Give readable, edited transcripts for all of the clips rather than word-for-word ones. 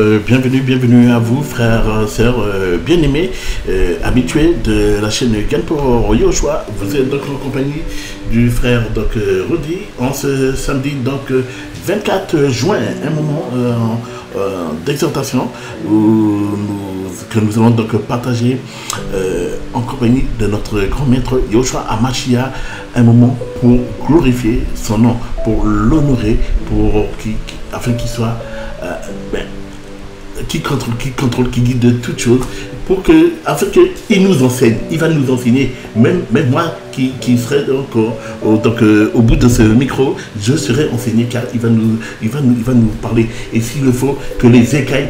Bienvenue à vous, frères, sœurs, bien-aimés, habitués de la chaîne Ganpo Yoshua. Vous êtes donc en compagnie du frère Rudy en ce samedi 24 juin, un moment d'exhortation que nous allons donc partager en compagnie de notre grand maître Yoshua Amashia, un moment pour glorifier son nom, pour l'honorer, afin qu'il soit qui contrôle, qui guide de toutes choses, afin qu'il nous enseigne, il va nous enseigner, même moi qui serai au bout de ce micro, je serai enseigné car il va nous parler, et s'il le faut, que les écailles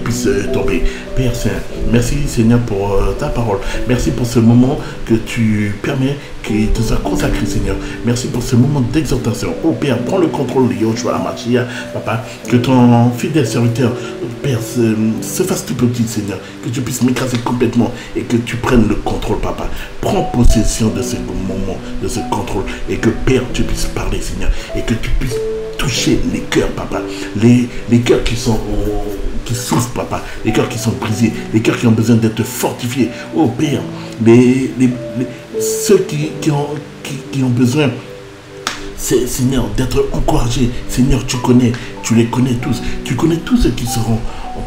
puissent tomber. Père Saint, merci Seigneur pour ta parole, merci pour ce moment que tu permets qu'il te soit consacré, Seigneur. Merci pour ce moment d'exhortation. Oh Père, prends le contrôle de Yoshua Amashia, Papa, que ton fidèle serviteur, Père, se fasse tout petit, Seigneur, que tu puisses m'écraser complètement et que tu prennes le contrôle, Papa. Prends possession de ce moment, de ce contrôle, et que Père, tu puisses parler, Seigneur, et que tu puisses toucher les cœurs, Papa, les cœurs qui souffrent, Papa, les cœurs qui sont brisés, les cœurs qui ont besoin d'être fortifiés. Oh Père, ceux qui ont besoin, Seigneur, d'être encouragés. Seigneur, tu les connais tous. Tu connais tous ceux qui seront,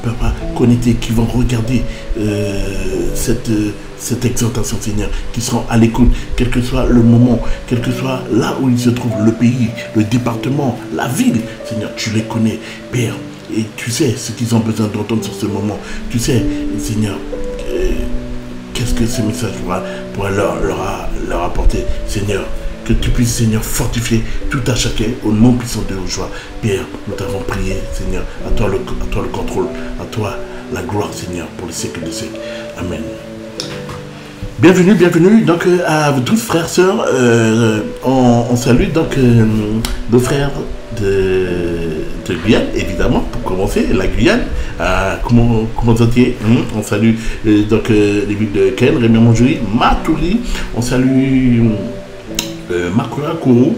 Papa, connectés, qui vont regarder cette exhortation, Seigneur, qui seront à l'écoute, quel que soit le moment, quel que soit là où ils se trouvent, le pays, le département, la ville. Seigneur, tu les connais, Père, et tu sais ce qu'ils ont besoin d'entendre sur ce moment. Tu sais, Seigneur, qu'est-ce que ce message pourra leur apporter, Seigneur. Que tu puisses, Seigneur, fortifier tout à chacun au nom puissant de Yoshua. Père, nous t'avons prié, Seigneur. À toi le contrôle, à toi la gloire, Seigneur, pour les siècles des siècles. Amen. Bienvenue donc à vous tous, frères, sœurs. On salue donc nos frères de Guyane, évidemment, pour commencer, la Guyane, comment on salue donc les villes de Ken, Rémy-Montjoly, Matouli, on salue Makura Kourou,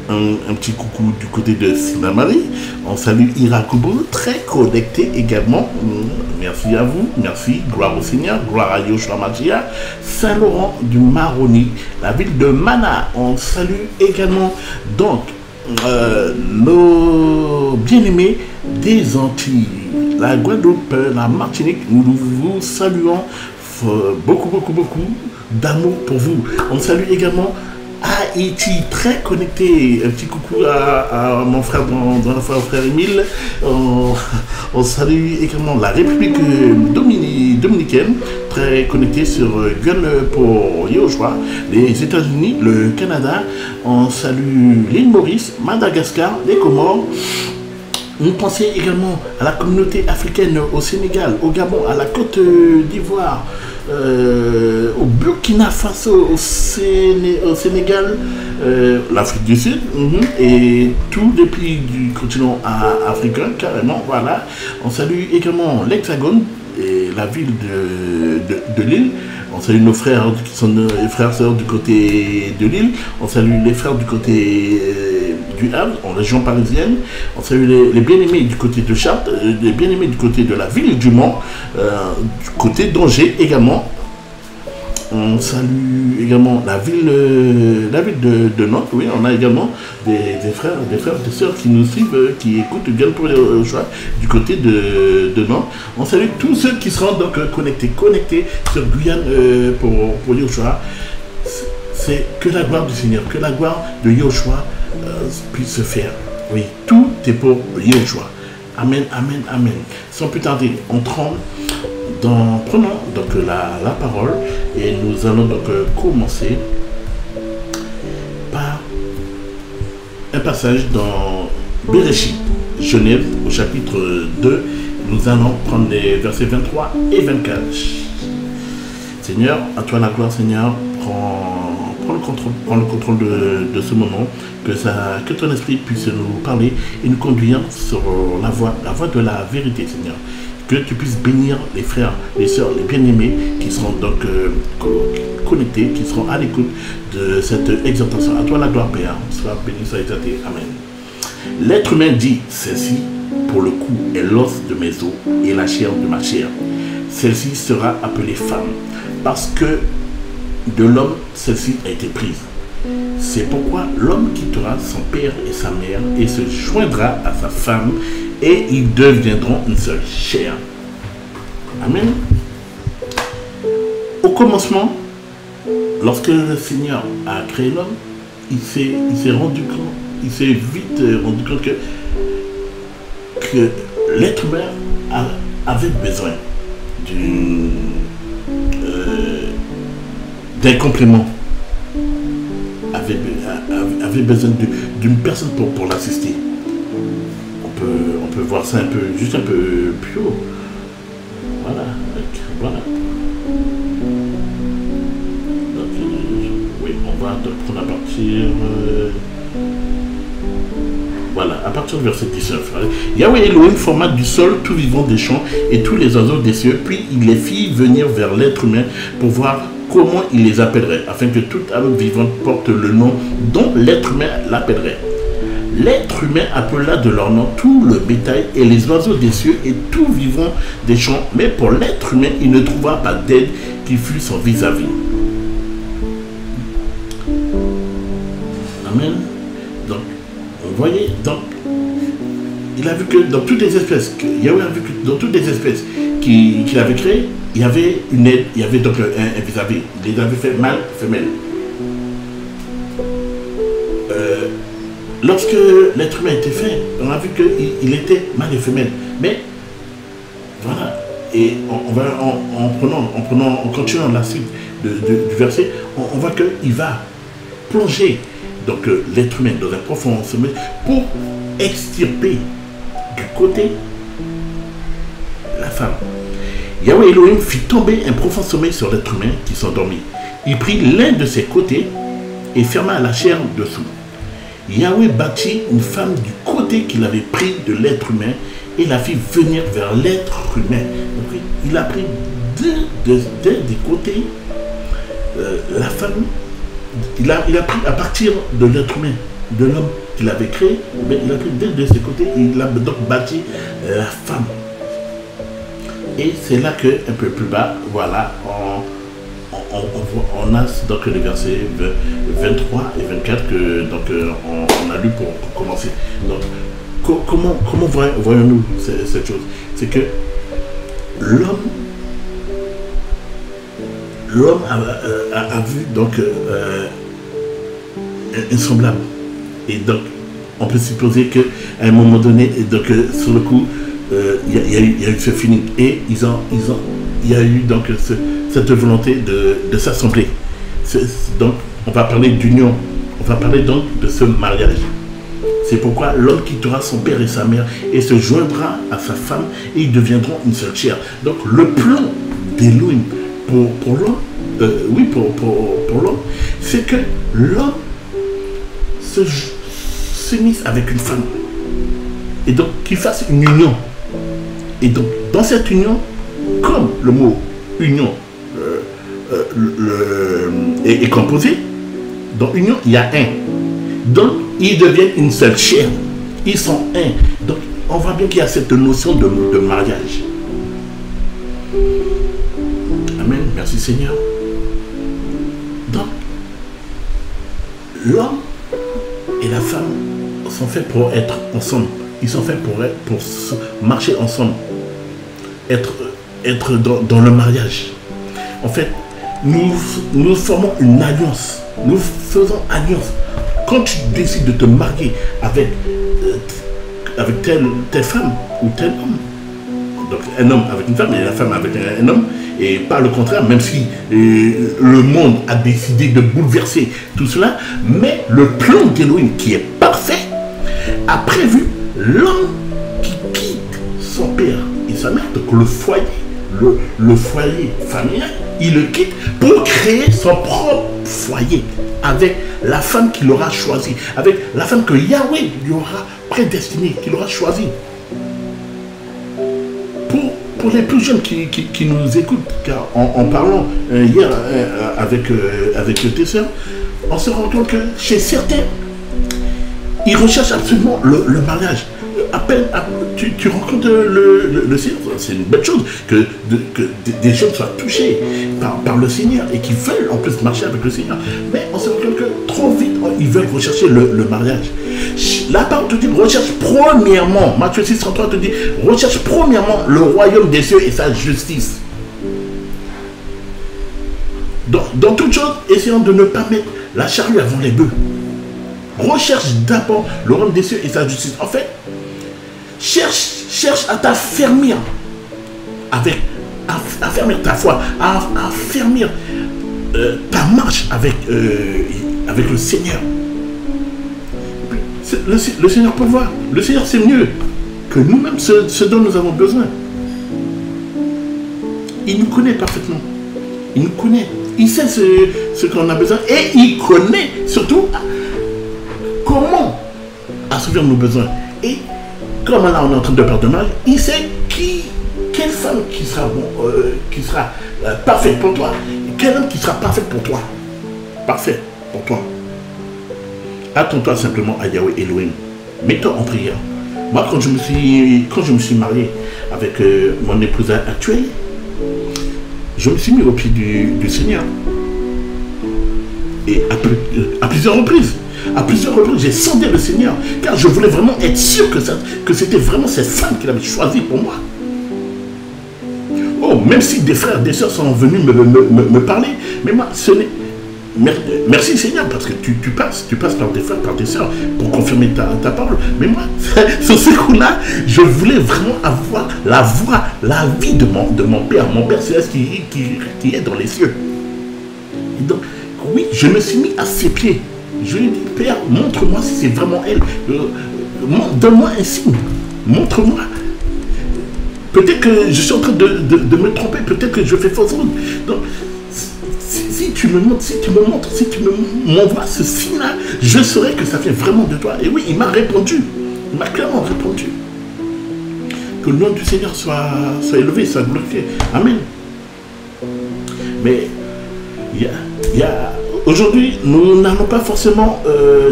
un petit coucou du côté de Sinamari, on salue Irakubo, très connecté également, merci à vous, merci, gloire au Seigneur, gloire à Yoshua Amashia, Saint-Laurent du Maroni, la ville de Mana, on salue également donc nos bien-aimés des Antilles, la Guadeloupe, la Martinique, nous vous saluons beaucoup d'amour pour vous. On salue également Haïti, très connecté, un petit coucou à mon frère, mon frère Émile. On salue également la République dominicaine, très connecté sur Guyane pour Yoshua, les États-Unis, le Canada. On salue l'île Maurice, Madagascar, les Comores. Nous pensons également à la communauté africaine au Sénégal, au Gabon, à la Côte d'Ivoire, au Burkina Faso, au Sénégal, l'Afrique du Sud, et tous les pays du continent africain, carrément, voilà. On salue également l'Hexagone et la ville de Lille. On salue nos frères qui sont nos frères sœurs du côté de Lille. On salue les frères du côté du Havre, en région parisienne. On salue les bien-aimés du côté de Chartres, les bien-aimés du côté de la ville du Mans, du côté d'Angers également. On salue également la ville de Nantes. Oui, on a également des frères, des sœurs qui nous suivent, qui écoutent Ganpo Yoshua du côté de Nantes. On salue tous ceux qui seront donc connectés sur Guyane pour Yoshua. C'est que la gloire du Seigneur, que la gloire de Yoshua puisse se faire. Oui, tout est pour Yoshua. Amen, amen, amen. Sans plus tarder, prenons donc la parole et nous allons donc commencer par un passage dans Bereshit, Genèse, au chapitre 2. Nous allons prendre les versets 23 et 24. Seigneur, à toi la gloire, Seigneur, prends le contrôle de ce moment, que ton esprit puisse nous parler et nous conduire sur la voie de la vérité, Seigneur. Que tu puisses bénir les frères, les sœurs, les bien-aimés qui seront donc connectés, qui seront à l'écoute de cette exhortation. À toi la gloire, Père. Sois béni, sois exalté. Amen. L'être humain dit ceci, pour le coup, est l'os de mes os et la chair de ma chair. Celle-ci sera appelée femme, parce que de l'homme, celle-ci a été prise. C'est pourquoi l'homme quittera son père et sa mère et se joindra à sa femme, et ils deviendront une seule chair. Amen. Au commencement, lorsque le Seigneur a créé l'homme, il s'est vite rendu compte que l'être humain avait besoin d'un complément, avait besoin d'une personne pour l'assister. On peut voir ça juste un peu plus haut. Voilà. Donc, oui, on va donc prendre à partir... Voilà, à partir du verset 19. Yahweh Elohim forma du sol tout vivant des champs et tous les oiseaux des cieux, puis il les fit venir vers l'être humain pour voir comment il les appellerait, afin que toute âme vivante porte le nom dont l'être humain l'appellerait. L'être humain appela de leur nom tout le bétail et les oiseaux des cieux et tout vivant des champs, mais pour l'être humain, il ne trouva pas d'aide qui fût son vis-à-vis. Amen. Donc, vous voyez, donc, il a vu que dans toutes les espèces, Yahweh a vu que dans toutes les espèces qu'il avait créées, il y avait une aide, il y avait donc un vis-à-vis. Il les avait fait mâle, femelle. Lorsque l'être humain était fait, on a vu qu'il était mâle et femelle. Mais, voilà, et en continuant la suite du verset, on voit qu'il va plonger donc l'être humain dans un profond sommeil pour extirper du côté la femme. Yahweh Elohim fit tomber un profond sommeil sur l'être humain qui s'endormit. Il prit l'un de ses côtés et ferma la chair dessous. Yahweh bâtit une femme du côté qu'il avait pris de l'être humain et la fit venir vers l'être humain. Donc, il a pris des côtés la femme. Il a pris à partir de l'être humain, de l'homme qu'il avait créé, mais il a pris de ses côtés et il a donc bâti la femme. Et c'est là que, un peu plus bas, voilà, on a donc les versets 23 et 24 que donc, on a lu pour commencer. Donc, comment voyons-nous cette chose? C'est que l'homme a vu donc un semblable. Et donc, on peut supposer qu'à un moment donné, donc, sur le coup, il y a eu ce feeling. Et il y a eu donc cette volonté de s'assembler. Donc, on va parler d'union. On va parler donc de ce mariage. C'est pourquoi l'homme quittera son père et sa mère et se joindra à sa femme et ils deviendront une seule chair. Donc, le plan d'Elohim pour l'homme, pour l'homme, c'est que l'homme s'unisse avec une femme et donc qu'il fasse une union. Et donc dans cette union, comme le mot union est composé, dans union il y a un, donc ils deviennent une seule chair, ils sont un. Donc on voit bien qu'il y a cette notion de mariage. Amen, merci Seigneur. Donc, l'homme et la femme sont faits pour être ensemble. Ils sont faits pour marcher ensemble. Être dans le mariage. En fait, nous formons une alliance. Nous faisons alliance. Quand tu décides de te marier avec telle femme ou tel homme, donc un homme avec une femme et la femme avec un homme, et pas le contraire, même si le monde a décidé de bouleverser tout cela, mais le plan d'Elohim qui est parfait a prévu l'homme qui quitte son père et sa mère, donc le foyer familial, il le quitte pour créer son propre foyer avec la femme qu'il aura choisie, avec la femme que Yahweh lui aura prédestinée, qu'il aura choisie. Pour les plus jeunes qui nous écoutent, car en parlant hier avec tes soeurs, on se rend compte que chez certains, ils recherchent absolument le mariage. tu rencontres le Seigneur, c'est une belle chose que des gens soient touchés par le Seigneur et qui veulent en plus marcher avec le Seigneur. Mais on se rend compte que trop vite, ils veulent rechercher le mariage. La parole te dit, recherche premièrement, Matthieu 6,33 te dit, recherche premièrement le royaume des cieux et sa justice. Dans toute chose, essayons de ne pas mettre la charrue avant les bœufs. Recherche d'abord le royaume des cieux et sa justice. En fait, cherche à t'affermir à affermir ta foi, à affermir ta marche avec le Seigneur. Le Seigneur peut voir. Le Seigneur sait mieux que nous-mêmes ce dont nous avons besoin. Il nous connaît parfaitement. Il nous connaît. Il sait ce qu'on a besoin. Et il connaît surtout comment assouvir nos besoins. Et comme là on est en train de perdre de mal, il sait quelle femme qui sera parfaite pour toi. Quel homme qui sera parfait pour toi. Parfait pour toi. Attends-toi simplement à Yahweh Elohim. Mets-toi en prière. Moi, quand je me suis marié avec mon épouse actuelle, je me suis mis au pied du Seigneur. Et à plusieurs reprises, j'ai sondé le Seigneur, car je voulais vraiment être sûr que c'était vraiment cette femme qu'il avait choisie pour moi. Oh, même si des frères, des soeurs sont venus me parler, mais moi, ce n'est... Merci Seigneur, parce que tu passes par des frères, par des soeurs pour confirmer ta parole. Mais moi, sur ce coup-là, je voulais vraiment avoir la voix, la vie de mon Père Céleste qui est dans les cieux. Et donc, oui, je me suis mis à ses pieds. Je lui ai dit, Père, montre-moi si c'est vraiment elle. Donne-moi un signe. Montre-moi. Peut-être que je suis en train de me tromper. Peut-être que je fais fausse route. Donc, si tu me montres, si tu m'envoies ce signe-là, je saurai que ça vient vraiment de toi. Et oui, il m'a répondu. Il m'a clairement répondu. Que le nom du Seigneur soit élevé, soit glorifié. Amen. Mais aujourd'hui, nous n'allons pas forcément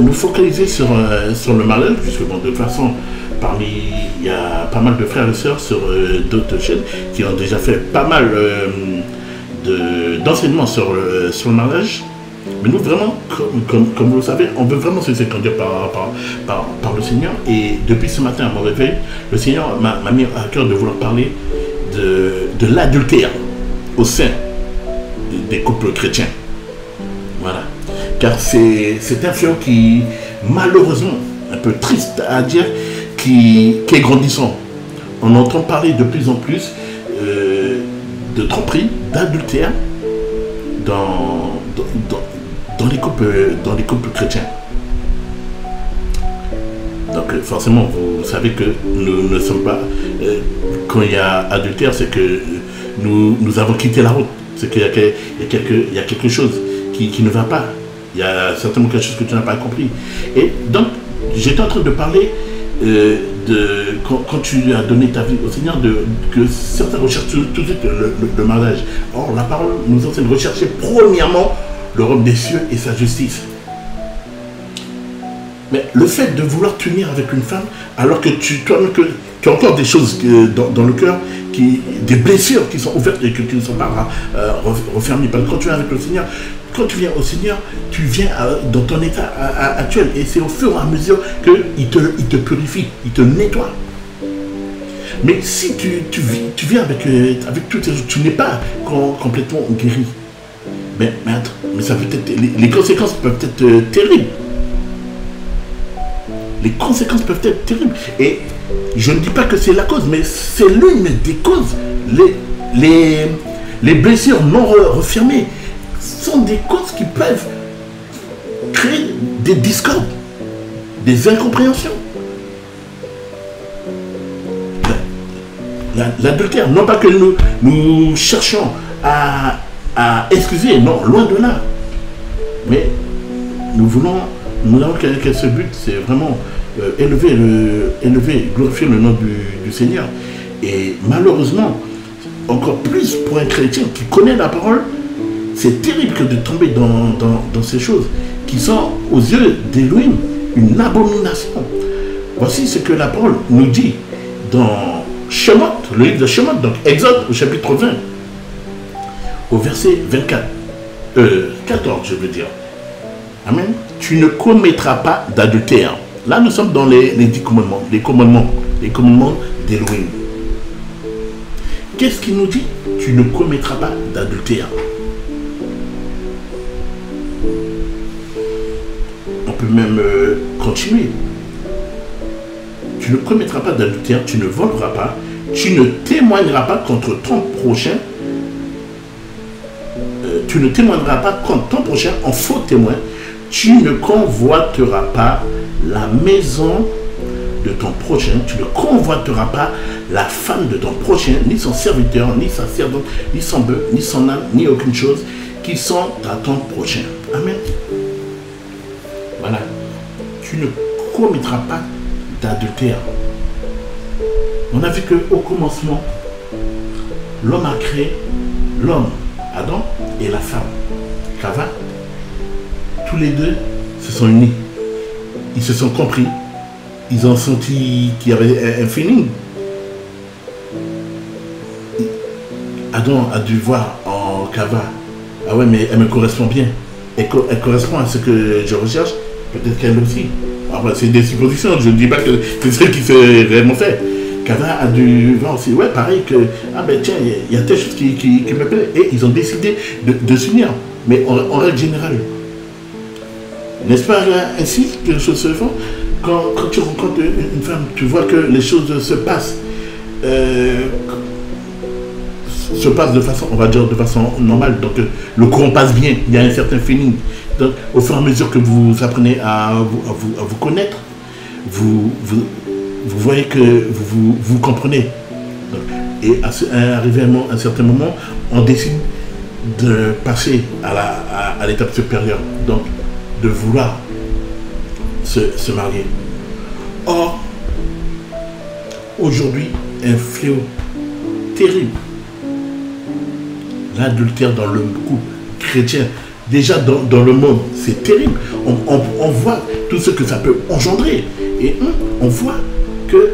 nous focaliser sur le mariage, puisque bon, de toute façon, il y a pas mal de frères et sœurs sur d'autres chaînes qui ont déjà fait pas mal d'enseignements sur le mariage. Mais nous, vraiment, comme vous le savez, on veut vraiment se conduire par le Seigneur. Et depuis ce matin, à mon réveil, le Seigneur m'a mis à cœur de vouloir parler de l'adultère au sein des couples chrétiens. Voilà. Car c'est un fléau qui, malheureusement, un peu triste à dire, qui est grandissant. On entend parler de plus en plus de tromperie, d'adultère dans les couples chrétiens. Donc forcément, vous savez que nous ne sommes pas... quand il y a adultère, c'est que nous avons quitté la route. C'est qu'il y a quelque chose qui ne va pas. Il y a certainement quelque chose que tu n'as pas compris. Et donc, j'étais en train de parler quand tu as donné ta vie au Seigneur, que certains recherchent tout de suite le mariage. Or, la parole nous enseigne de rechercher premièrement le royaume des cieux et sa justice. Mais le fait de vouloir t'unir avec une femme, alors que tu as encore des choses dans le cœur, des blessures qui sont ouvertes et qui ne sont pas refermées. Parce que quand tu viens avec le Seigneur, quand tu viens au Seigneur, tu viens dans ton état actuel. Et c'est au fur et à mesure qu'il te purifie, il te nettoie. Mais si tu viens avec toutes ces choses, tu n'es pas complètement guéri. Mais ça peut être, les conséquences peuvent être terribles. Les conséquences peuvent être terribles. Et je ne dis pas que c'est la cause, mais c'est l'une des causes. Les blessures non refermées sont des causes qui peuvent créer des discordes, des incompréhensions. L'adultère, non pas que nous cherchons à excuser, non, loin de là. Mais nous avons quel ce but, c'est vraiment élever, glorifier le nom du Seigneur. Et malheureusement, encore plus pour un chrétien qui connaît la parole, c'est terrible que de tomber dans ces choses qui sont aux yeux d'Élohim une abomination. Voici ce que la parole nous dit dans Shemot, le livre de Shemot, donc Exode au chapitre 20, au verset 24, 14 je veux dire. Amen. Tu ne commettras pas d'adultère. Là nous sommes dans les 10 commandements, les commandements d'Élohim. Qu'est-ce qu'il nous dit? Tu ne commettras pas d'adultère. On peut même continuer. Tu ne commettras pas d'adultère, tu ne voleras pas, tu ne témoigneras pas contre ton prochain, tu ne témoigneras pas contre ton prochain en faux témoin, tu ne convoiteras pas la maison de ton prochain, tu ne convoiteras pas la femme de ton prochain, ni son serviteur, ni sa servante, ni son bœuf, ni son âne, ni aucune chose qui sont à ton prochain. Amen. Voilà. Tu ne commettras pas d'adultère. On a vu qu'au commencement, l'homme a créé l'homme, Adam, et la femme, Chava. Tous les deux se sont unis. Ils se sont compris. Ils ont senti qu'il y avait un feeling. Adam a dû voir en Chava, ah ouais, mais elle me correspond bien. Elle correspond à ce que je recherche. Peut-être qu'elle aussi. Enfin, c'est des suppositions. Je ne dis pas que c'est ce qui s'est réellement fait. Chava a dû voir aussi. Ouais, pareil que. Ah ben tiens, il y a telle chose qui me plaît. Et ils ont décidé de s'unir. Mais en règle générale. N'est-ce pas ainsi que les choses se font? Quand tu rencontres une femme, tu vois que les choses se passent. De façon, on va dire de façon normale. Donc le courant passe bien. Il y a un certain feeling. Donc au fur et à mesure que vous apprenez à vous connaître, vous voyez que vous comprenez. Donc, et arrivé à un certain moment, on décide de passer à l'étape supérieure. Donc de vouloir se marier. Or, aujourd'hui, un fléau terrible. L'adultère dans le couple chrétien. Déjà dans le monde, c'est terrible. On voit tout ce que ça peut engendrer. Et on voit que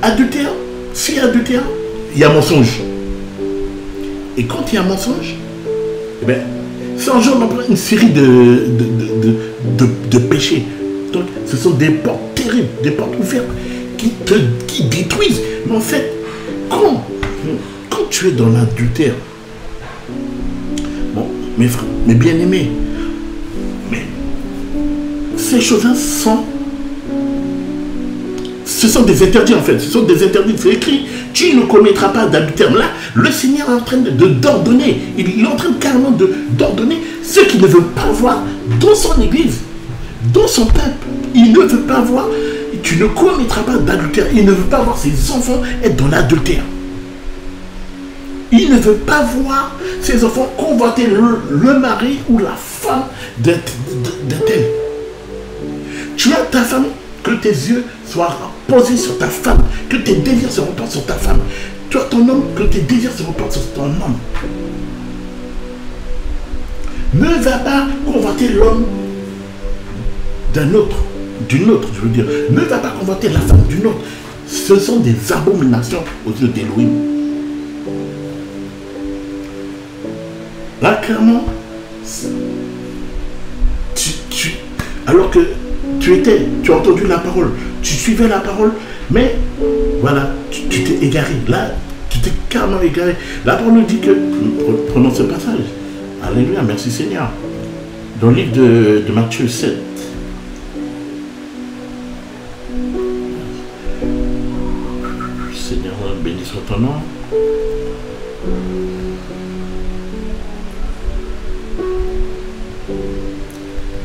adultère, si adultère, il y a mensonge. Et quand il y a mensonge, eh bien, ça engendre une série de péchés. Donc, ce sont des portes terribles, des portes ouvertes qui détruisent. Mais en fait, quand tu es dans l'adultère, bon, mes bien-aimés, mais ces choses-là ce sont des interdits en fait, ce sont des interdits, c'est écrit, tu ne commettras pas d'adultère. Là, le Seigneur est en train d'ordonner, il est en train carrément d'ordonner ce qu'il ne veut pas voir dans son église, dans son peuple. Il ne veut pas voir, tu ne commettras pas d'adultère, il ne veut pas voir ses enfants être dans l'adultère. Il ne veut pas voir ses enfants convoiter le mari ou la femme d'un tel. Tu as ta femme, que tes yeux soient posés sur ta femme, que tes désirs se reportent sur ta femme. Tu as ton homme, que tes désirs se reportent sur ton homme. Ne va pas convoiter l'homme d'un autre, d'une autre, je veux dire. Ne va pas convoiter la femme d'une autre. Ce sont des abominations aux yeux d'Élohim. Là, clairement, alors que tu as entendu la parole, tu suivais la parole, mais voilà, tu t'es égaré. Là, tu t'es carrément égaré. La parole nous dit que, prenons ce passage. Alléluia, merci Seigneur. Dans le livre de Matthieu 7. Seigneur, béni soit ton nom.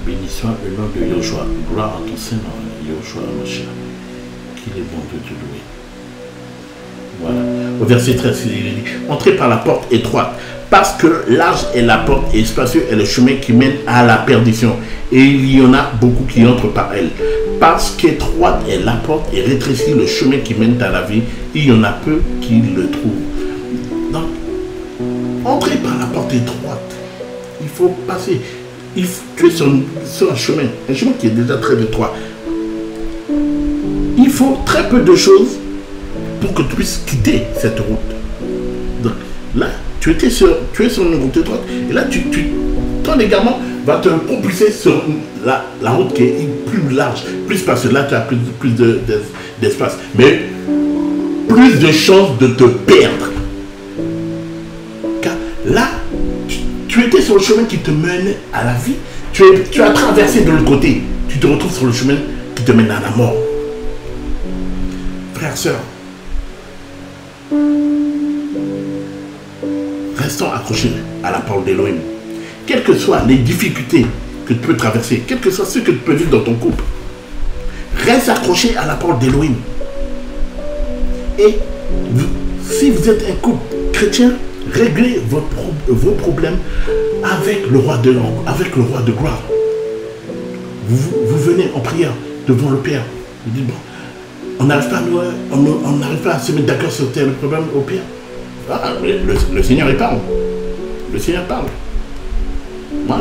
Béni soit le nom de Yoshua. Gloire à ton Seigneur, Yoshua Mashiach. Qu'il est bon de te louer. Voilà. Au verset 13, il dit, entrez par la porte étroite, parce que large est la porte et spacieux est le chemin qui mène à la perdition. Et il y en a beaucoup qui entrent par elle. Parce qu'étroite est la porte et rétréci le chemin qui mène à la vie, il y en a peu qui le trouvent. Donc, entrez par la porte étroite. Il faut passer. Tu es sur un chemin qui est déjà très étroit. faut très peu de choses pour que tu puisses quitter cette route. Donc là, tu es sur une route étroite et là, ton égarement va te propulser sur la route qui est plus large, plus spacieuse. Là, tu as plus d'espace. Mais plus de chances de te perdre. Car là, tu étais sur le chemin qui te mène à la vie. Tu as traversé de l'autre côté. Tu te retrouves sur le chemin qui te mène à la mort. Frères, sœurs, restons accrochés à la parole d'Élohim. Quelles que soient les difficultés que tu peux traverser, quel que soit ce que tu peux vivre dans ton couple, reste accroché à la parole d'Élohim. Et si vous êtes un couple chrétien, réglez vos problèmes avec le roi de gloire. Vous venez en prière devant le Père. Vous dites, bon, on n'arrive pas à se mettre d'accord sur tel problème au Père. Ah, le Seigneur, il parle. Le Seigneur parle. Moi,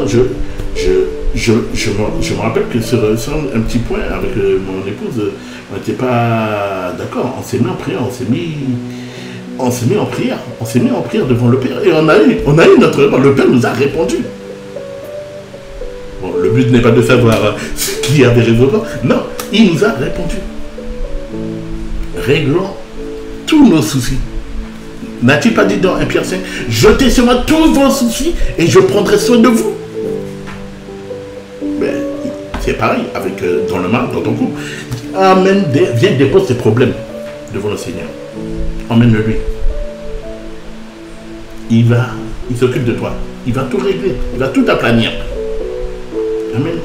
je me rappelle que sur un petit point avec mon épouse, on n'était pas d'accord. On s'est mis en prière, on s'est mis en prière devant le Père. Et on a eu notre... Le Père nous a répondu. Bon, le but n'est pas de savoir qui avait raison. Non, il nous a répondu. Réglons tous nos soucis. N'a-t-il pas dit dans 1 Pierre 5, jetez sur moi tous vos soucis et je prendrai soin de vous. Mais c'est pareil avec dans le mal, dans ton couple. Viens dépose tes problèmes devant le Seigneur. Emmène-le-lui. Il s'occupe de toi. Il va tout régler. Il va tout aplanir. Amen.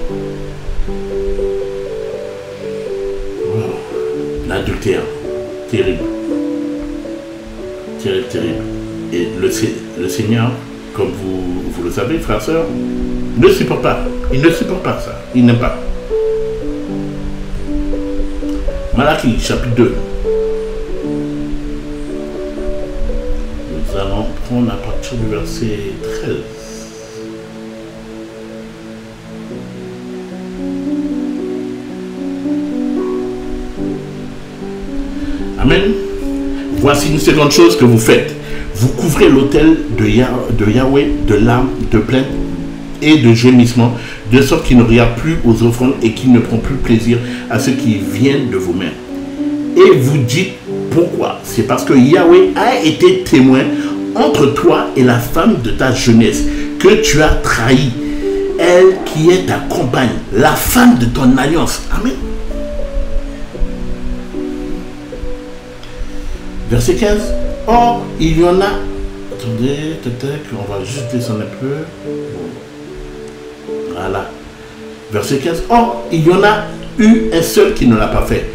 Wow. L'adultère. Terrible. Terrible. Et le Seigneur, comme vous le savez, frères, sœurs, ne supporte pas. Il ne supporte pas ça. Il n'aime pas. Malachie, chapitre 2. Nous allons prendre à partir du verset 13. Amen. Voici une seconde chose que vous faites. Vous couvrez l'autel de Yahweh de larmes, de plaintes et de gémissements, de sorte qu'il ne regarde plus aux offrandes et qu'il ne prend plus plaisir à ce qui vient de vos mains. Et vous dites pourquoi? C'est parce que Yahweh a été témoin entre toi et la femme de ta jeunesse que tu as trahi, elle qui est ta compagne, la femme de ton alliance. Amen. Verset 15. Or, il y en a... Attendez, on va juste descendre un peu. Voilà. Verset 15. Or, il y en a eu un seul qui ne l'a pas fait,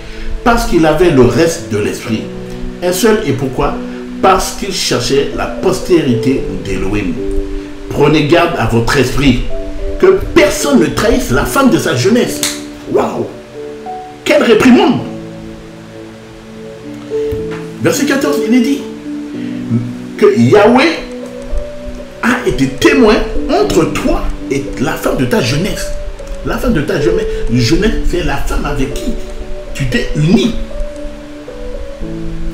parce qu'il avait le reste de l'esprit. Un seul, et pourquoi? Parce qu'il cherchait la postérité d'Élohim. Prenez garde à votre esprit, que personne ne trahisse la femme de sa jeunesse. Waouh! Quelle réprimande! Verset 14, il est dit que Yahweh a été témoin entre toi et la femme de ta jeunesse. La femme de ta jeunesse, c'est la femme avec qui tu t'es uni.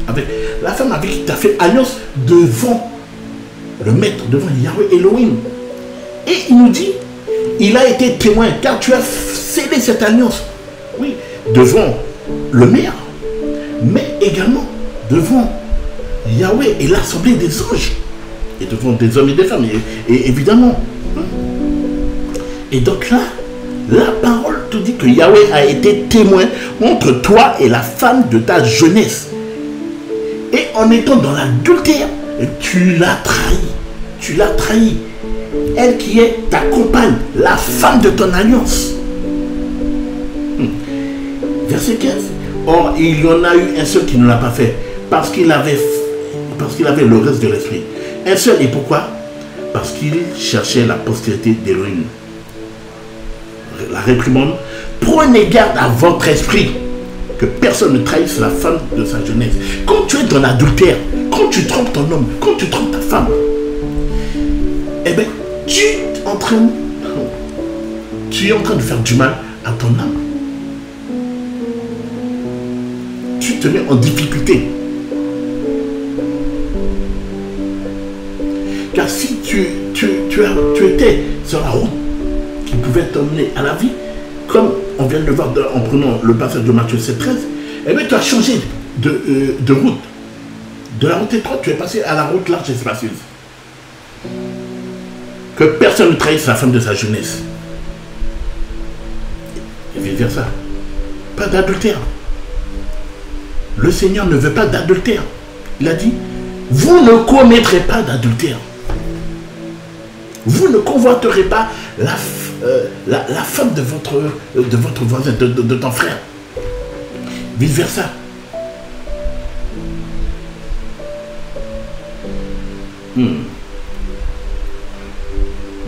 Avec la femme avec qui tu as fait alliance devant le maître, devant Yahweh Elohim. Et il nous dit, il a été témoin car tu as scellé cette alliance. Oui, devant le maire, mais également devant Yahweh et l'assemblée des anges, et devant des hommes et des femmes, et évidemment. Et donc là, la parole te dit que Yahweh a été témoin entre toi et la femme de ta jeunesse. Et en étant dans l'adultère, tu l'as trahi. Tu l'as trahi. Elle qui est ta compagne, la femme de ton alliance. Verset 15. Or, il y en a eu un seul qui ne l'a pas fait, parce qu'il avait le reste de l'esprit. Un seul, et pourquoi? Parce qu'il cherchait la postérité d'Élohim. La réprimande. Prenez garde à votre esprit, que personne ne trahisse la femme de sa jeunesse. Quand tu es dans l'adultère, quand tu trompes ton homme, quand tu trompes ta femme, eh bien, tu es en train de faire du mal à ton âme. te mets en difficulté. Car si tu étais sur la route qui pouvait t'emmener à la vie, comme on vient de le voir en prenant le passage de Matthieu 7,13, eh bien tu as changé de route. De la route étroite, tu es passé à la route large et spacieuse. Que personne ne trahisse la femme de sa jeunesse. Et vice versa. Pas d'adultère. Le Seigneur ne veut pas d'adultère. Il a dit, vous ne commettrez pas d'adultère. Vous ne convoiterez pas la femme de votre voisin, de ton frère. Vice versa.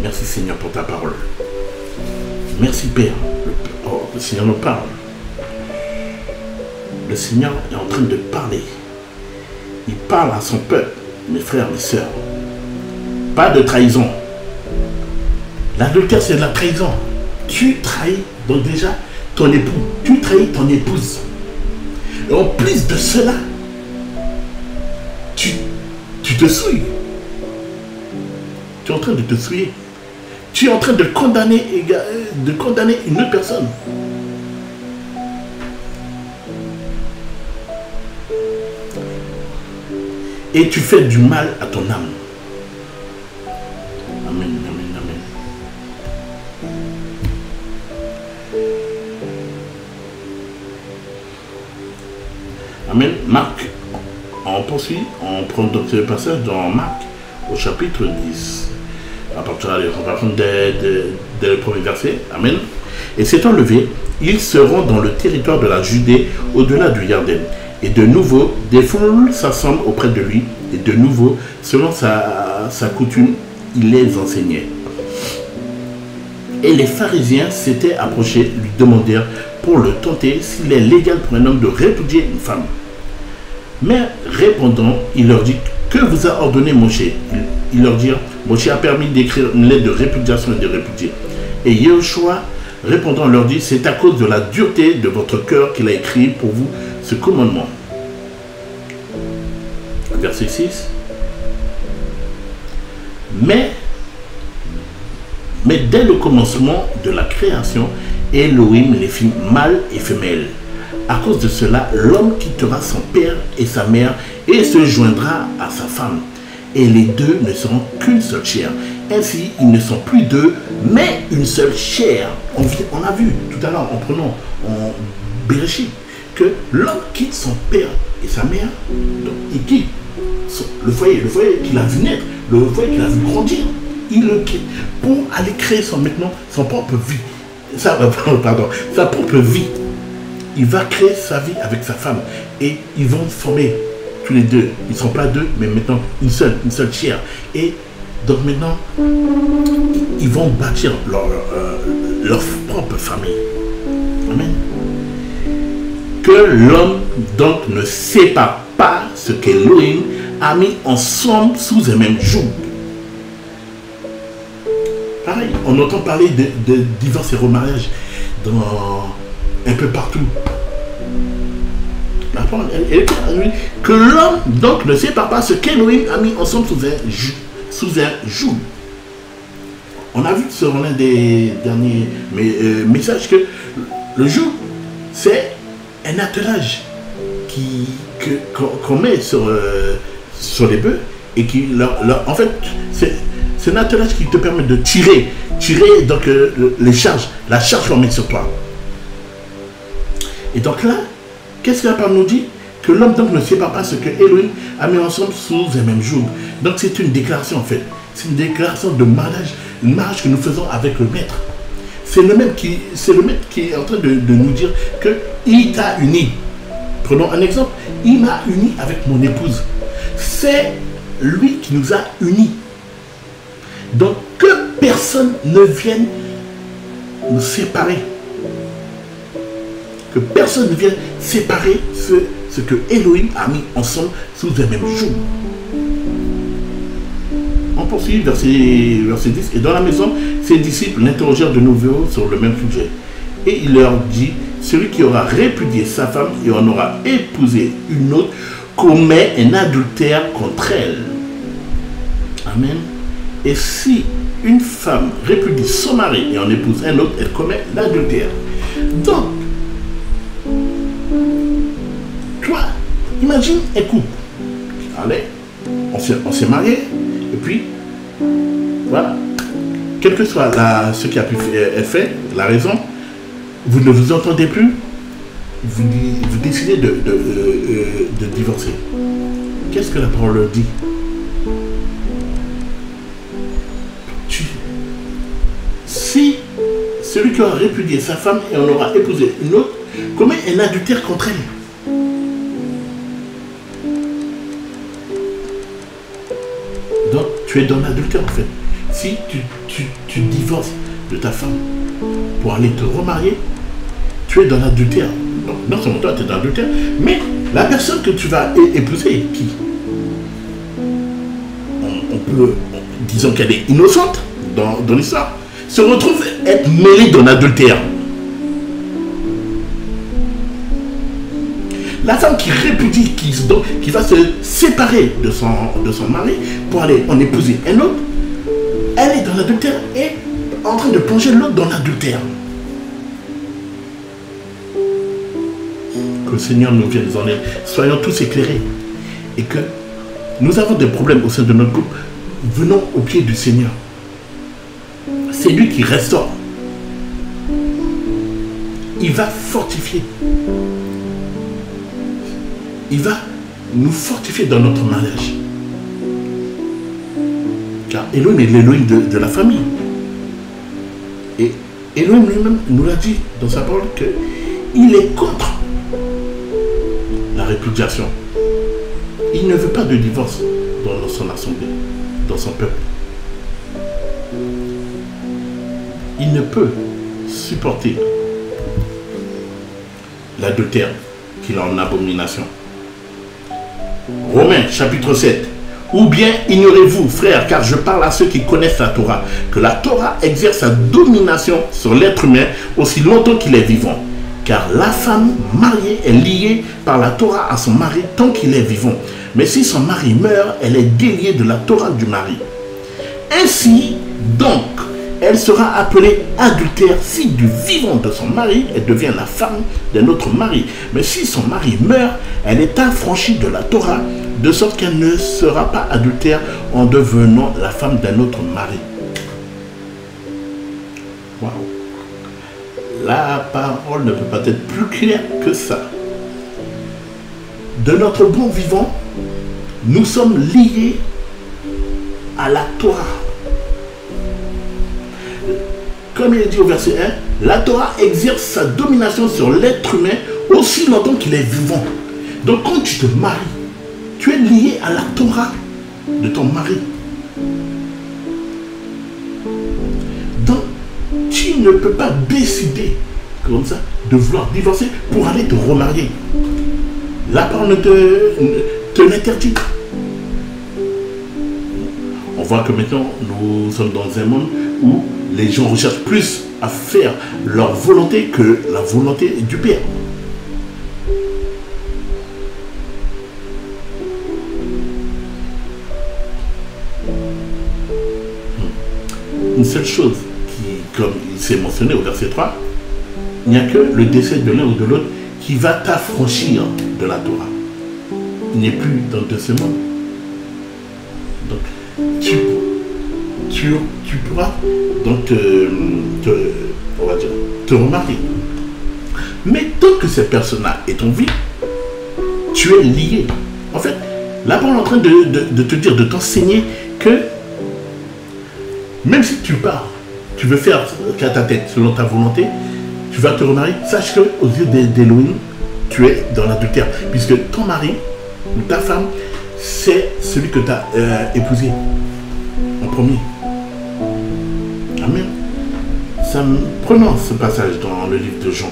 Merci Seigneur pour ta parole. Merci Père. Le Seigneur nous parle. Le Seigneur est en train de parler. Il parle à son peuple, mes frères, mes sœurs. Pas de trahison. L'adultère, c'est de la trahison. Tu trahis donc déjà ton époux. Tu trahis ton épouse. Et en plus de cela, tu te souilles. Tu es en train de te souiller. Tu es en train de condamner une autre personne. Et tu fais du mal à ton âme. Amen, amen, amen. Amen. Marc, on poursuit, on prend donc ce passage dans Marc au chapitre 10. À partir de la rencontre dès le premier verset. Amen. Et s'étant levé, ils se rendent dans le territoire de la Judée, au-delà du Jourdain. Et de nouveau, des foules s'assemblent auprès de lui. Et de nouveau, selon sa coutume, il les enseignait. Et les pharisiens s'étaient approchés, lui demandèrent pour le tenter s'il est légal pour un homme de répudier une femme. Mais répondant, il leur dit, que vous a ordonné Moshe? Il leur dit, Moshe a permis d'écrire une lettre de répudiation et de répudier. Et Yehoshua, répondant, leur dit, c'est à cause de la dureté de votre cœur qu'il a écrit pour vous ce commandement. Verset 6. Mais dès le commencement de la création, Elohim les fit mâles et femelles. À cause de cela, l'homme quittera son père et sa mère et se joindra à sa femme. Et les deux ne seront qu'une seule chair. Ainsi, ils ne sont plus deux, mais une seule chair. On a vu tout à l'heure en prenant en Bereshit que l'homme quitte son père et sa mère, donc il quitte le foyer qu'il a vu naître, le foyer qu'il a vu grandir. Il le quitte pour aller créer son propre vie. Sa propre vie. Il va créer sa vie avec sa femme et ils vont former tous les deux. Ils ne sont pas deux, mais maintenant une seule chair. Et donc maintenant, ils vont bâtir leur propre famille. Amen. Que l'homme donc ne sépare pas ce qu'Elohim a mis ensemble sous un même joug. Pareil, on entend parler de divorce et remariage un peu partout. La parole, elle est claire, oui. Que l'homme donc ne sépare pas ce qu'Elohim a mis ensemble sous un joug. On a vu sur l'un des derniers messages que le joug, c'est un attelage qu'on met sur les bœufs et qui en fait c'est un attelage qui te permet de tirer donc la charge qu'on met sur toi. Et donc là, qu'est-ce que la parole nous dit? Que l'homme donc ne sépare pas ce que Elohim a mis ensemble sous un même joug. Donc c'est une déclaration en fait. C'est une déclaration de mariage, une mariage que nous faisons avec le maître. C'est le maître qui est en train de nous dire qu'il t'a uni. Prenons un exemple. Il m'a uni avec mon épouse. C'est lui qui nous a unis. Donc que personne ne vienne nous séparer. Que personne ne vienne séparer ce que Elohim a mis ensemble sous un même joug. On poursuit verset 10. Et dans la maison, ses disciples l'interrogèrent de nouveau sur le même sujet. Et il leur dit, celui qui aura répudié sa femme et en aura épousé une autre commet un adultère contre elle. Amen. Et si une femme répudie son mari et en épouse un autre, elle commet l'adultère. Donc, toi, imagine un couple. Allez, on s'est marié, et puis, voilà. Quel que soit ce qui a pu être fait, la raison, vous ne vous entendez plus, vous décidez de divorcer. Qu'est-ce que la parole dit? Si celui qui aura répudié sa femme et en aura épousé une autre commet un adultère contre elle. Donc tu es dans l'adultère en fait. Si tu divorces de ta femme pour aller te remarier, tu es dans l'adultère. Non seulement toi tu es dans l'adultère, mais la personne que tu vas épouser, qui disons qu'elle est innocente dans l'histoire, se retrouve être mêlée dans l'adultère. La femme qui répudie, qui va se séparer de son mari pour aller en épouser un autre, elle est dans l'adultère et en train de plonger l'autre dans l'adultère. Que le Seigneur nous vienne en aide. Soyons tous éclairés. Et que nous avons des problèmes au sein de notre couple, venons au pied du Seigneur. C'est lui qui restaure. Il va fortifier. Il va nous fortifier dans notre mariage. Car Elohim est l'Elohim de la famille. Et Elohim lui-même nous l'a dit dans sa parole qu'il est contre la répudiation. Il ne veut pas de divorce dans son assemblée, dans son peuple. Il ne peut supporter l'adultère qu'il a en abomination. Romains chapitre 7. Ou bien ignorez-vous, frères, car je parle à ceux qui connaissent la Torah, que la Torah exerce sa domination sur l'être humain aussi longtemps qu'il est vivant. Car la femme mariée est liée par la Torah à son mari tant qu'il est vivant. Mais si son mari meurt, elle est déliée de la Torah du mari. Ainsi, donc, elle sera appelée adultère si du vivant de son mari, elle devient la femme d'un autre mari. Mais si son mari meurt, elle est affranchie de la Torah, de sorte qu'elle ne sera pas adultère en devenant la femme d'un autre mari. Waouh! La parole ne peut pas être plus claire que ça. De notre bon vivant, nous sommes liés à la Torah. Comme il est dit au verset 1, la Torah exerce sa domination sur l'être humain aussi longtemps qu'il est vivant. Donc quand tu te maries, tu es lié à la Torah de ton mari. Donc tu ne peux pas décider comme ça de vouloir divorcer pour aller te remarier. La parole ne te l'interdit. On voit que maintenant nous sommes dans un monde où les gens recherchent plus à faire leur volonté que la volonté du Père. Une seule chose qui, comme il s'est mentionné au verset 3, il n'y a que le décès de l'un ou de l'autre qui va t'affranchir de la Torah. Il n'est plus dans ce monde. Donc, tu pourras donc on va dire, te remarier. Mais tant que cette personne-là est en vie, tu es lié. En fait, là, on est en train de te dire, de t'enseigner que même si tu pars, tu veux faire qu'à ta tête, selon ta volonté, tu vas te remarier, sache qu'aux yeux d'Elohim, tu es dans l'adultère. Puisque ton mari ou ta femme, c'est celui que tu as épousé en premier. Amen. Prenons ce passage dans le livre de Jean.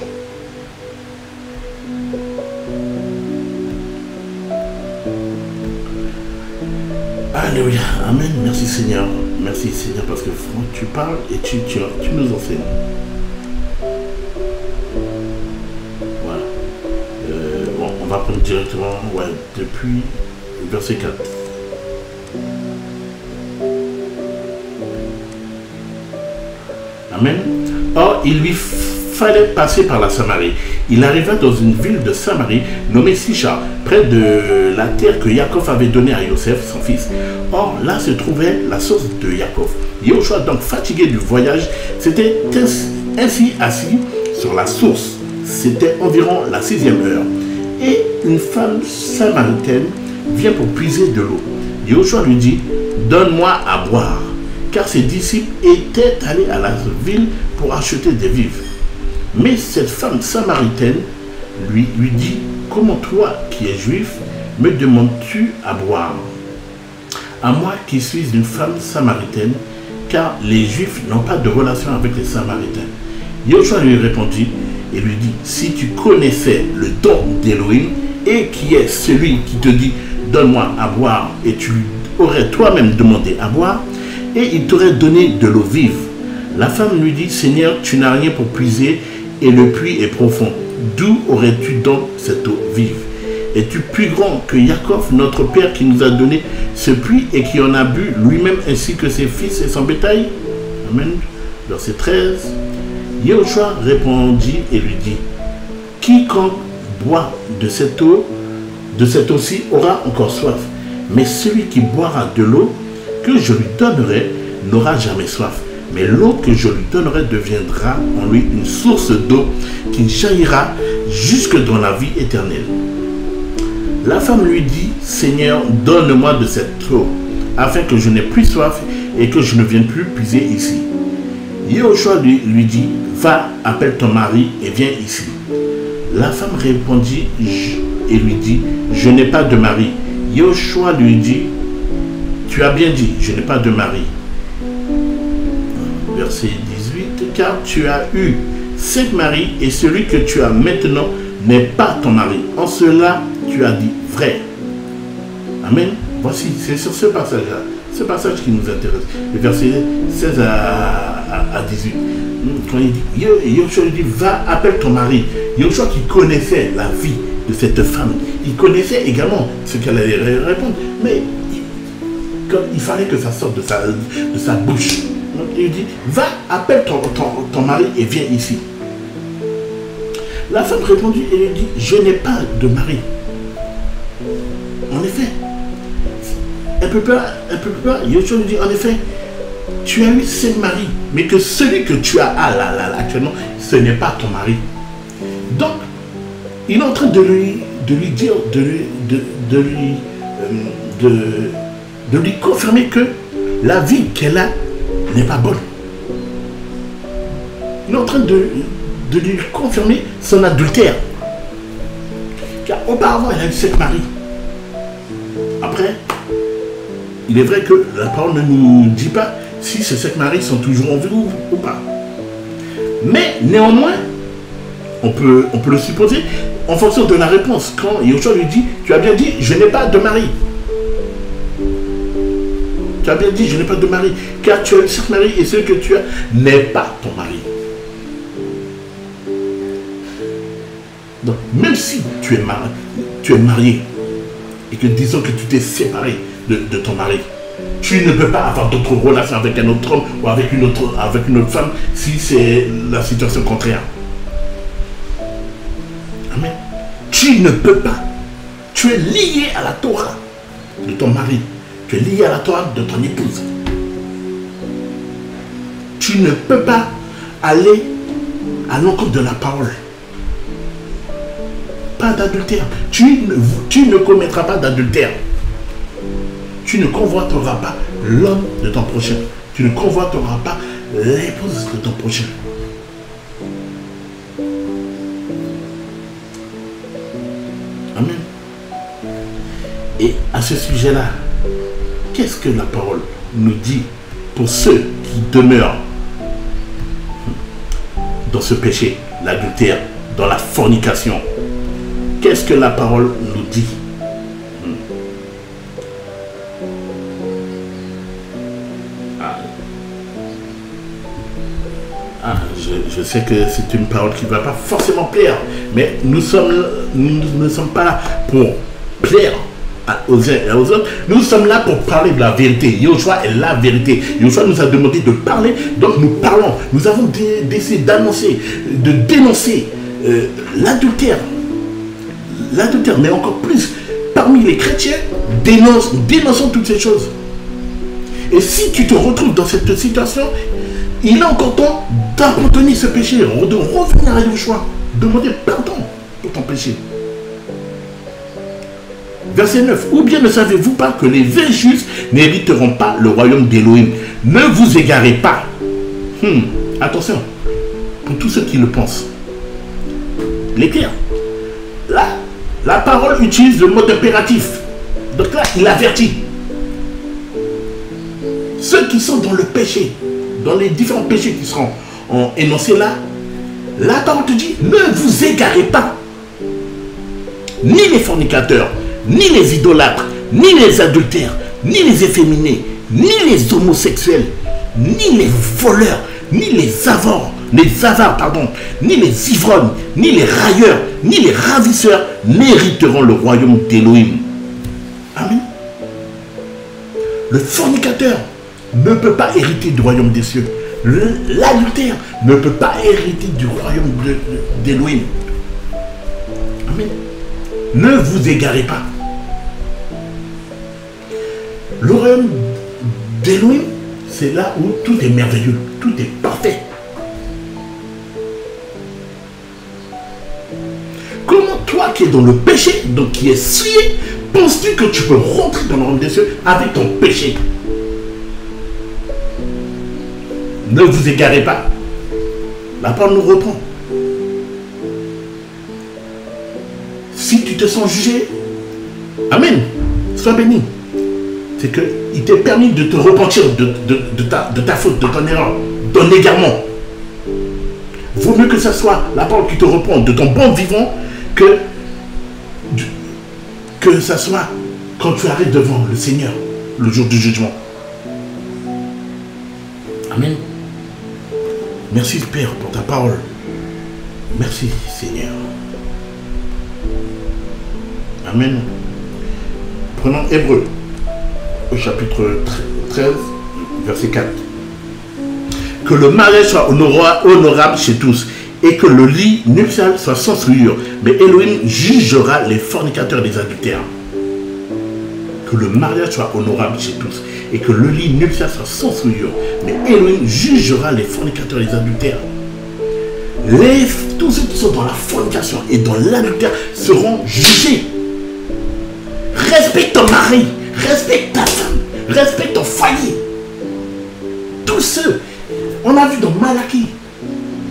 Alléluia. Amen. Merci Seigneur. Merci Seigneur parce que tu parles et tu nous enseignes. On va prendre directement, ouais, depuis verset 4. Amen. Or, il lui fallait passer par la Samarie. Il arriva dans une ville de Samarie nommée Sichar, près de la terre que Jacob avait donnée à Joseph, son fils. Or, là se trouvait la source de Jacob. Yoshua, donc fatigué du voyage, s'était ainsi assis sur la source. C'était environ la 6e heure. Et une femme samaritaine vient pour puiser de l'eau. Yoshua lui dit, donne-moi à boire. Car ses disciples étaient allés à la ville pour acheter des vivres. Mais cette femme samaritaine lui dit, comment toi qui es juif, me demandes-tu à boire? À moi qui suis une femme samaritaine, car les juifs n'ont pas de relation avec les samaritains. Yoshua lui répondit et lui dit, si tu connaissais le don d'Élohim et qui est celui qui te dit, donne-moi à boire, et tu lui aurais toi-même demandé à boire, et il t'aurait donné de l'eau vive. La femme lui dit, Seigneur, tu n'as rien pour puiser, et le puits est profond. D'où aurais-tu donc cette eau vive? Es-tu plus grand que Jacob, notre père, qui nous a donné ce puits et qui en a bu lui-même ainsi que ses fils et son bétail? Amen. Verset 13. Yoshua répondit et lui dit, quiconque boit de cette eau-ci aura encore soif. Mais celui qui boira de l'eau que je lui donnerai n'aura jamais soif. Mais l'eau que je lui donnerai deviendra en lui une source d'eau qui jaillira jusque dans la vie éternelle. La femme lui dit, Seigneur, donne-moi de cette eau, afin que je n'ai plus soif et que je ne vienne plus puiser ici. Yoshua lui dit, va, appelle ton mari et viens ici. La femme répondit et lui dit, je n'ai pas de mari. Yoshua lui dit, tu as bien dit, je n'ai pas de mari. Verset 18, car tu as eu 5 maris et celui que tu as maintenant n'est pas ton mari. En cela, tu as dit vrai. Amen. Voici, c'est sur ce passage-là, ce passage qui nous intéresse. Le verset 16 à 18. Quand il dit, Yoshua lui dit, va, appelle ton mari. Yoshua qui connaissait la vie de cette femme, il connaissait également ce qu'elle allait répondre, mais il fallait que ça sorte de sa bouche. Donc il dit, va, appelle ton mari et viens ici. La femme répondit et lui dit, je n'ai pas de mari. En effet, elle peut pas. Yoshua lui dit, en effet, tu as eu 5 maris, mais que celui que tu as là, actuellement, ce n'est pas ton mari. Donc, il est en train de lui dire, de lui confirmer que la vie qu'elle a n'est pas bonne. Il est en train de lui confirmer son adultère. Car auparavant, elle a eu 5 maris. Après, il est vrai que la parole ne nous dit pas si ces 5 maris sont toujours en vie ou pas. Mais néanmoins, on peut le supposer en fonction de la réponse. Quand Yoshua lui dit, tu as bien dit, je n'ai pas de mari. Tu as bien dit, je n'ai pas de mari. Car tu as eu 5 maris et celui que tu as n'est pas ton mari. Donc, même si tu es marié et que disons que tu t'es séparé de ton mari, tu ne peux pas avoir d'autres relations avec un autre homme ou avec une autre femme si c'est la situation contraire. Amen. Tu ne peux pas. Tu es lié à la Torah de ton mari. Tu es lié à la Torah de ton épouse. Tu ne peux pas aller à l'encontre de la parole. Pas d'adultère. Tu ne commettras pas d'adultère. Tu ne convoiteras pas l'homme de ton prochain. Tu ne convoiteras pas l'épouse de ton prochain. Amen. Et à ce sujet-là, qu'est-ce que la parole nous dit pour ceux qui demeurent dans ce péché, l'adultère, dans la fornication? Qu'est-ce que la parole nous dit? Je sais que c'est une parole qui ne va pas forcément plaire, mais nous sommes nous ne sommes pas là pour plaire aux uns et aux autres. Nous sommes là pour parler de la vérité. Yoshua est la vérité. Yoshua nous a demandé de parler, donc nous parlons. Nous avons décidé d'annoncer, de dénoncer l'adultère. L'adultère, mais encore plus, parmi les chrétiens, dénonçons toutes ces choses. Et si tu te retrouves dans cette situation, il est encore temps d'abandonner ce péché, de revenir à Yoshua, demander pardon pour ton péché. Verset 9. Ou bien ne savez-vous pas que les injustes n'hériteront pas le royaume d'Élohim? Ne vous égarez pas. Attention, pour tous ceux qui le pensent. L'éclair. Là, la parole utilise le mode impératif. Donc là, il avertit. Ceux qui sont dans le péché, dans les différents péchés qui seront énoncés là, la parole te dit, ne vous égarez pas. Ni les fornicateurs, ni les idolâtres, ni les adultères, ni les efféminés, ni les homosexuels, ni les voleurs, ni les avares, ni les ivrognes, ni les railleurs, ni les ravisseurs n'hériteront le royaume d'Élohim. Amen. Le fornicateur ne peut pas hériter du royaume des cieux. L'adultère ne peut pas hériter du royaume d'Élohim. Amen. Ne vous égarez pas. Le royaume d'Élohim, c'est là où tout est merveilleux, tout est parfait. Comment toi qui es dans le péché, donc qui est souillé, penses-tu que tu peux rentrer dans le royaume des cieux avec ton péché? Ne vous égarez pas. La parole nous reprend. Si tu te sens jugé, amen, sois béni. C'est qu'il t'est permis de te repentir de ta faute, de ton erreur, de ton égarement. Vaut mieux que ce soit la parole qui te reprend de ton bon vivant que ce soit quand tu arrives devant le Seigneur le jour du jugement. Amen. Merci Père pour ta parole. Merci Seigneur. Amen. Prenons Hébreux au chapitre 13, verset 4. Que le mariage soit honorable chez tous et que le lit nuptial soit sans souillure. Mais Elohim jugera les fornicateurs et les adultères. Que le mariage soit honorable chez tous et que le lit nuptial soit sans souillure. Mais Elohim jugera les fornicateurs et les adultères. Tous ceux qui sont dans la fornication et dans l'adultère seront jugés. Respecte ton mari, respecte ta femme, respecte ton foyer. Tous ceux, on a vu dans Malachie,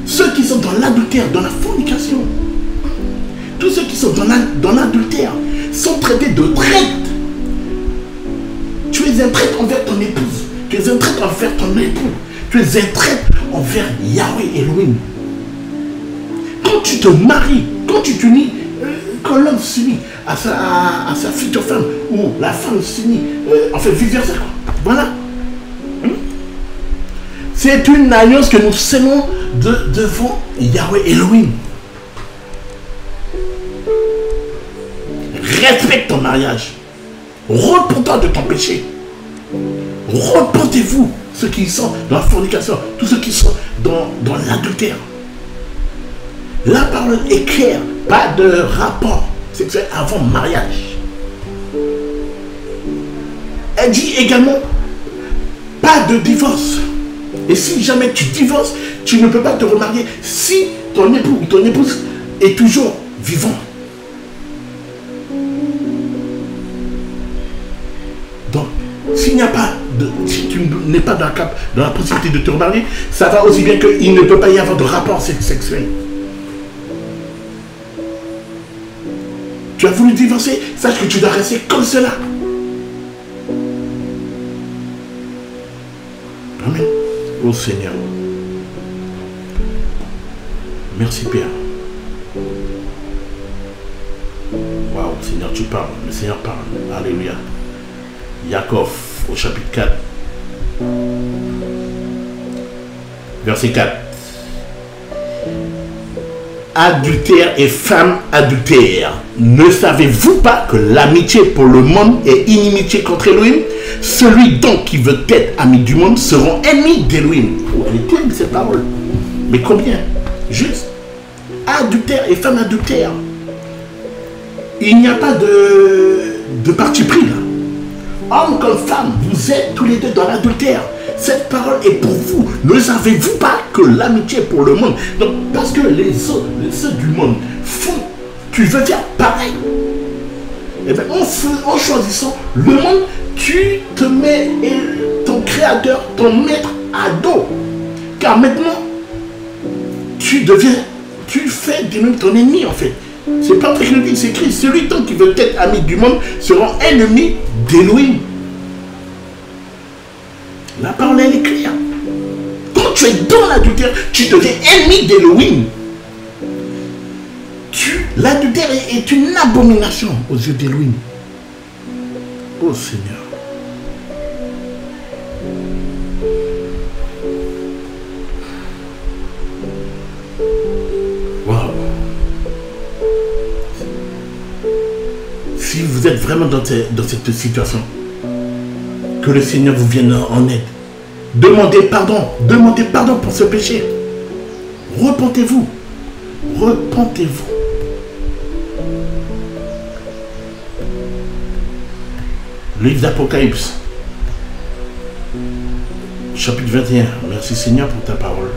ceux qui sont dans l'adultère, dans la fornication, tous ceux qui sont dans l'adultère sont traités de traîtres. Tu es un traître envers ton épouse, tu es un traître envers ton époux, tu es un traître envers Yahweh Elohim. Quand tu te maries, quand tu t'unis, quand l'homme s'unit à sa future femme, ou la femme s'unit, enfin vice versa, voilà. C'est une alliance que nous scellons devant Yahweh Elohim. Respecte ton mariage. Repens-toi de ton péché. Repentez-vous, ceux qui sont dans la fornication, tous ceux qui sont dans l'adultère. La parole est claire, pas de rapport sexuel avant mariage. Elle dit également, pas de divorce. Et si jamais tu divorces, tu ne peux pas te remarier si ton époux ou ton épouse est toujours vivant. Donc, si tu n'es pas dans la possibilité de te remarier, ça va aussi bien qu'il ne peut pas y avoir de rapport sexuel. Tu as voulu divorcer, sache que tu dois rester comme cela. Amen. Oh Seigneur. Merci Père. Waouh, Seigneur, tu parles. Le Seigneur parle. Alléluia. Jacob au chapitre 4. Verset 4. adultères et femmes adultères, ne savez-vous pas que l'amitié pour le monde est inimitié contre Elohim? Celui donc qui veut être ami du monde seront ennemis d'Elohim. Oh, elle est terrible cette parole. Mais combien? Juste. Adultères et femmes adultères. Il n'y a pas de parti pris là. Homme comme femme, vous êtes tous les deux dans l'adultère. Cette parole est pour vous. Ne savez-vous pas que l'amitié pour le monde, donc parce que ceux du monde font, tu veux faire pareil. Et bien en choisissant le monde, tu te mets ton créateur, ton maître à dos. Car maintenant, tu fais de lui ton ennemi en fait. C'est pas vrai que le dit, c'est écrit. Celui donc qui veut être ami du monde sera ennemi d'Elohim. La parole elle est claire. Quand tu es dans l'adultère, tu deviens ennemi d'Elohim. L'adultère est une abomination aux yeux d'Elohim. Oh Seigneur. Wow. Si vous êtes vraiment dans cette situation, que le Seigneur vous vienne en aide. Demandez pardon pour ce péché. Repentez-vous. Repentez-vous. Le livre d'Apocalypse, chapitre 21. Merci Seigneur pour ta parole.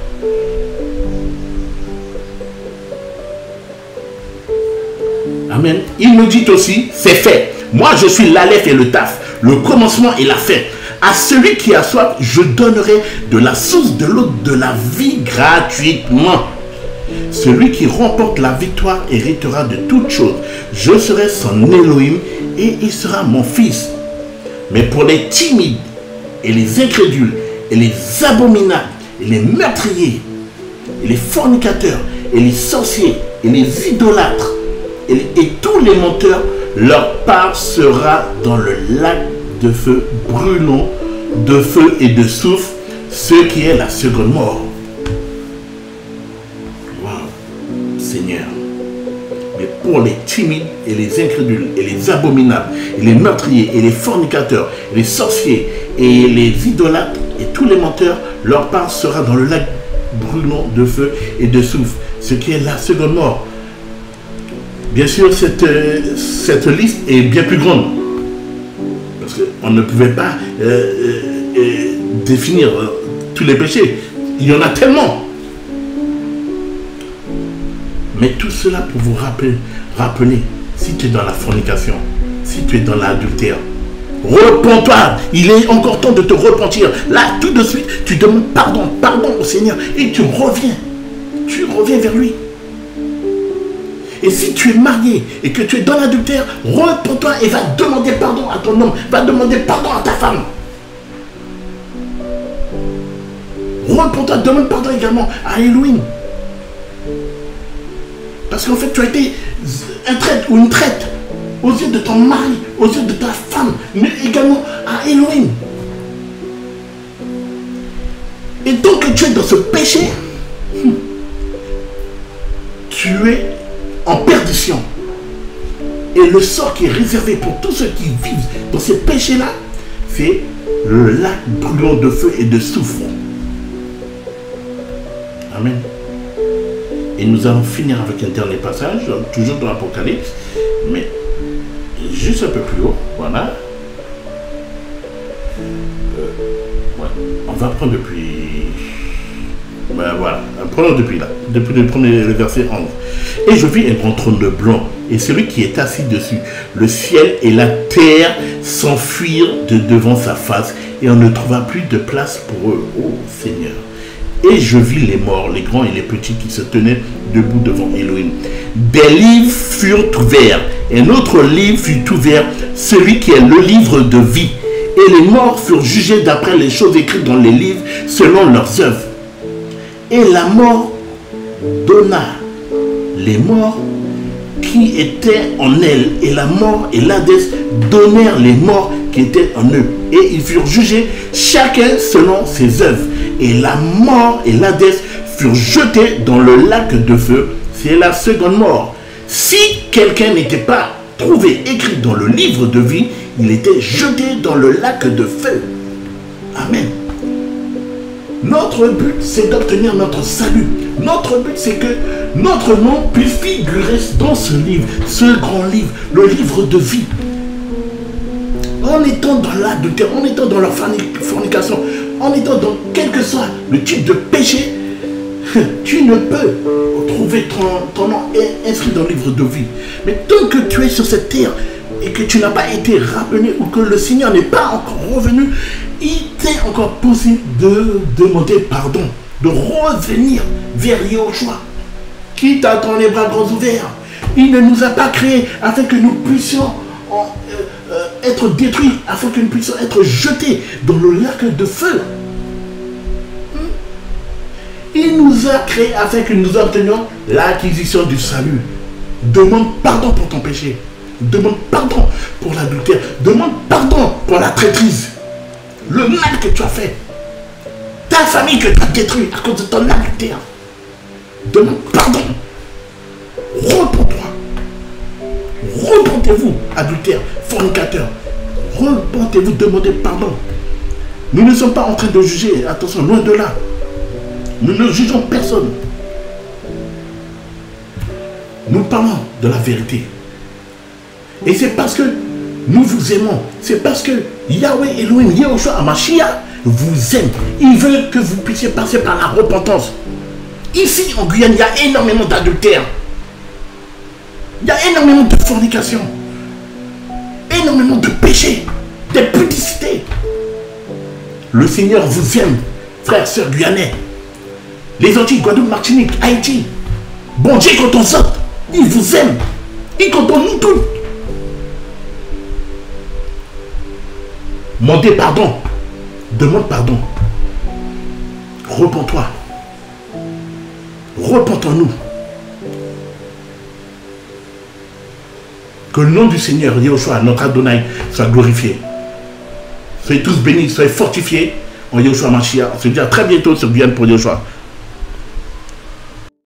Amen. Il nous dit aussi, c'est fait. Moi je suis l'Aleph et le Taf, le commencement et la fin. À celui qui a soif, je donnerai de la source de l'eau de la vie gratuitement. Celui qui remporte la victoire héritera de toutes choses. Je serai son Elohim et il sera mon fils. Mais pour les timides et les incrédules et les abominables et les meurtriers et les fornicateurs et les sorciers et les idolâtres et tous les menteurs, leur part sera dans le lac de feu brûlant, de feu et de soufre, ce qui est la seconde mort. Wow, Seigneur. Mais pour les timides et les incrédules et les abominables et les meurtriers et les fornicateurs et les sorciers et les idolâtres et tous les menteurs, leur part sera dans le lac brûlant de feu et de soufre, ce qui est la seconde mort. Bien sûr, cette liste est bien plus grande. Parce qu'on ne pouvait pas définir tous les péchés. Il y en a tellement. Mais tout cela pour vous rappeler, si tu es dans la fornication, si tu es dans l'adultère, repens-toi. Il est encore temps de te repentir. Là, tout de suite, tu demandes pardon au Seigneur et tu reviens. Tu reviens vers lui. Et si tu es marié et que tu es dans l'adultère, repens-toi et va demander pardon à ton homme, va demander pardon à ta femme. Repens-toi, demande pardon également à Elohim. Parce qu'en fait, tu as été un traître ou une traître aux yeux de ton mari, aux yeux de ta femme, mais également à Elohim. Et donc que tu es dans ce péché, tu es en perdition. Et le sort qui est réservé pour tous ceux qui vivent dans ces péchés-là, c'est le lac brûlant de feu et de soufre. Amen. Et nous allons finir avec un dernier passage, toujours dans l'Apocalypse, mais juste un peu plus haut. Voilà. Ouais. On va prendre depuis... Ben voilà, prenons depuis là, depuis le premier verset 11. Et je vis un grand trône de blanc, et celui qui est assis dessus. Le ciel et la terre s'enfuirent de devant sa face, et on ne trouva plus de place pour eux. Oh Seigneur. Et je vis les morts, les grands et les petits, qui se tenaient debout devant Elohim. Des livres furent ouverts. Un autre livre fut ouvert, celui qui est le livre de vie. Et les morts furent jugés d'après les choses écrites dans les livres, selon leurs œuvres. Et la mort donna les morts qui étaient en elle. Et la mort et l'Hadès donnèrent les morts qui étaient en eux. Et ils furent jugés, chacun selon ses œuvres. Et la mort et l'Hadès furent jetés dans le lac de feu. c'est la seconde mort. Si quelqu'un n'était pas trouvé écrit dans le livre de vie, il était jeté dans le lac de feu. Amen. Notre but, c'est d'obtenir notre salut. Notre but, c'est que notre nom puisse figurer dans ce livre, ce grand livre, le livre de vie. En étant dans l'adultère, en étant dans la fornication, en étant dans quel que soit le type de péché, tu ne peux trouver ton nom inscrit dans le livre de vie. Mais tant que tu es sur cette terre et que tu n'as pas été rappelé ou que le Seigneur n'est pas encore revenu, il t'est encore possible de demander pardon, de revenir vers Yahushua, qui t'attend les bras grands ouverts. Il ne nous a pas créés afin que nous puissions être détruits, afin que nous puissions être jetés dans le lac de feu. Il nous a créés afin que nous obtenions l'acquisition du salut. Demande pardon pour ton péché. Demande pardon pour l'adultère. Demande pardon pour la traîtrise. Le mal que tu as fait. Ta famille que tu as détruite à cause de ton adultère. Demande pardon. Repends-toi. Repentez-vous, adultère, fornicateur. Repentez-vous, demandez pardon. Nous ne sommes pas en train de juger. Attention, loin de là. Nous ne jugeons personne. Nous parlons de la vérité. Et c'est parce que nous vous aimons. C'est parce que Yahweh Elohim, Yahushua HaMashiach vous aime. Il veut que vous puissiez passer par la repentance. Ici, en Guyane, il y a énormément d'adultère. Il y a énormément de fornication. Énormément de péché. De pudicité. Le Seigneur vous aime, frères, sœurs guyanais. Les Antilles, Guadeloupe, Martinique, Haïti. Bon Dieu, quand on sort, il vous aime. Et quand on nous tout. Demandez pardon. Demande pardon. Repends-toi. Repentons-nous. Que le nom du Seigneur, Yahushua, notre Adonai, soit glorifié. Soyez tous bénis, soyez fortifiés en Yahushua HaMashiach. On se dit à très bientôt sur Guyane pour Yahushua.